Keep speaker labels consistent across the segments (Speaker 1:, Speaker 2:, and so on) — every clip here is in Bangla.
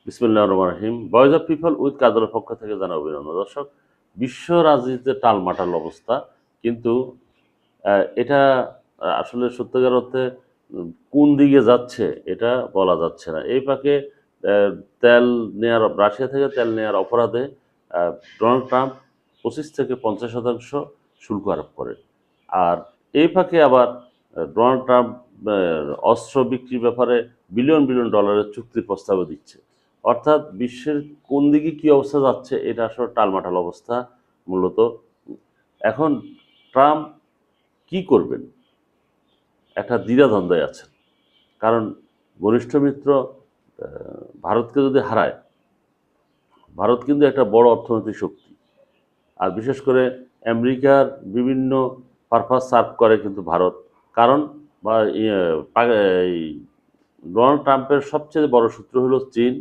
Speaker 1: বিসমিল্লাহির রহমানির রহিম। ভয়েস অফ পিপল উইথ কাজলের পক্ষ থেকে জানাই অভিনন্দন। দর্শক, বিশ্ব রাজনীতিতে টালমাটাল অবস্থা, কিন্তু এটা আসলে সত্যিকার অর্থে কোন দিকে যাচ্ছে এটা বলা যাচ্ছে না। এই ফাঁকে আহ, তেল নেয়ার রাশিয়া থেকে তেল নেয়ার অপরাধে ডোনাল্ড ট্রাম্প 25 থেকে 50% শুল্ক আরোপ করেন। আর এই ফাঁকে আবার ডোনাল্ড ট্রাম্প অস্ত্র বিক্রির ব্যাপারে বিলিয়ন বিলিয়ন ডলারের চুক্তির প্রস্তাবও দিচ্ছে। অর্থাৎ বিশ্বের কোন দিকে কি অবস্থা যাচ্ছে এটা আসলে টালমাটাল অবস্থা মূলত। এখন ট্রাম্প কি করবেন, একটা দ্বিধাদ্বন্দ্বে আছেন। কারণ ঘনিষ্ঠ মিত্র ভারতকে যদি হারায়, ভারত কিন্তু একটা বড় অর্থনৈতিক শক্তি। আর বিশেষ করে আমেরিকার বিভিন্ন পারপাস সার্ভ করে কিন্তু ভারত। কারণ বা এই ডোনাল্ড ট্রাম্পের সবচেয়ে বড় সূত্র হলো চীন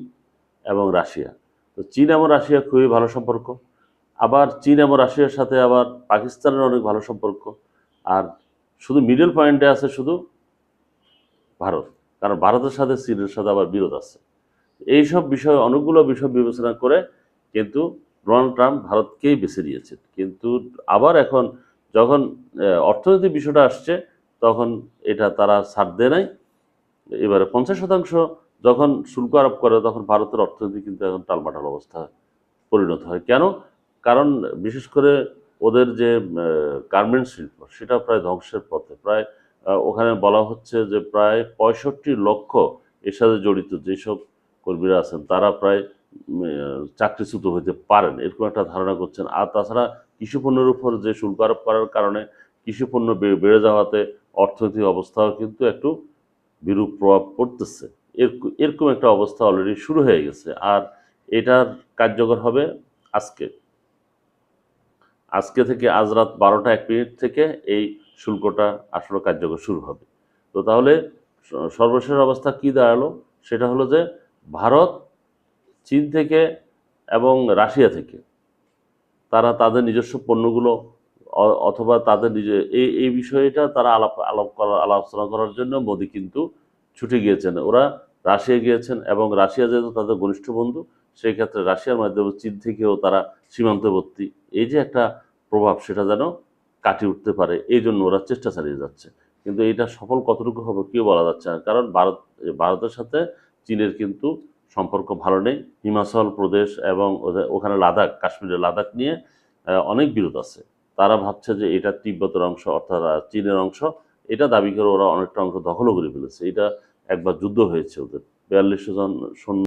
Speaker 1: এবং রাশিয়া। তো চীন এবং রাশিয়া খুবই ভালো সম্পর্ক। আবার চীন এবং রাশিয়ার সাথে আবার পাকিস্তানের অনেক ভালো সম্পর্ক। আর শুধু মিডল পয়েন্টে আছে শুধু ভারত, কারণ ভারতের সাথে চীনের সাথে আবার বিরোধ আছে। এইসব বিষয়, অনেকগুলো বিষয় বিবেচনা করে কিন্তু ডোনাল্ড ট্রাম্প ভারতকেই বেছে নিয়েছেন। কিন্তু আবার এখন যখন অর্থনৈতিক বিষয়টা আসছে, তখন এটা তারা ছাড় দেয় নাই। এবারে 50% যখন শুল্ক আরোপ করে, তখন ভারতের অর্থনীতি কিন্তু এখন টালমাটাল অবস্থা পরিণত হয়। কেন? কারণ বিশেষ করে ওদের যে গার্মেন্টস শিল্প, সেটা প্রায় ধ্বংসের পথে। প্রায় ওখানে বলা হচ্ছে যে প্রায় 65 লক্ষ এর সাথে জড়িত যেসব কর্মীরা আছেন তারা প্রায় চাকরিচ্যুত হতে পারেন, এরকম একটা ধারণা করছেন। আর তাছাড়া কৃষিপণ্যের উপর যে শুল্ক আরোপ করার কারণে কৃষিপণ্য বেড়ে যাওয়াতে অর্থনৈতিক অবস্থাও কিন্তু একটু বিরূপ প্রভাব পড়তেছে। এরকম একটা অবস্থা অলরেডি শুরু হয়ে গেছে। আর এটার কার্যকর হবে আজকে। আজকে থেকে আজ রাত 12টা 1 মিনিট থেকে এই শুল্কটা আসলে কার্যকর শুরু হবে। তো তাহলে সর্বশেষ অবস্থা কি দাঁড়ালো? সেটা হলো যে ভারত চীন থেকে এবং রাশিয়া থেকে তারা তাদের নিজস্ব পণ্যগুলো অথবা তাদের নিজে এই বিষয়টা তারা আলোচনা করার জন্য মোদি কিন্তু ছুটে গিয়েছেন। ওরা রাশিয়া গিয়েছেন এবং রাশিয়া যেহেতু তাদের ঘনিষ্ঠ বন্ধু, সেই ক্ষেত্রে রাশিয়ার মাধ্যমে চীন থেকেও তারা সীমান্তবর্তী এই যে একটা প্রভাব, সেটা যেন কাটিয়ে উঠতে পারে, এই জন্য ওরা চেষ্টা চালিয়ে যাচ্ছে। কিন্তু এটা সফল কতটুকু হবে কেউ বলা যাচ্ছে না। কারণ ভারতের সাথে চীনের কিন্তু সম্পর্ক ভালো নেই। হিমাচল প্রদেশ এবং ওখানে লাদাখ, কাশ্মীরের লাদাখ নিয়ে অনেক বিরোধ আছে। তারা ভাবছে যে এটা তিব্বতের অংশ, অর্থাৎ চীনের অংশ। এটা দাবি করে ওরা অনেকটা অংশ দখলও করে ফেলেছে। এটা একবার যুদ্ধ হয়েছে ওদের, 4200 জন সৈন্য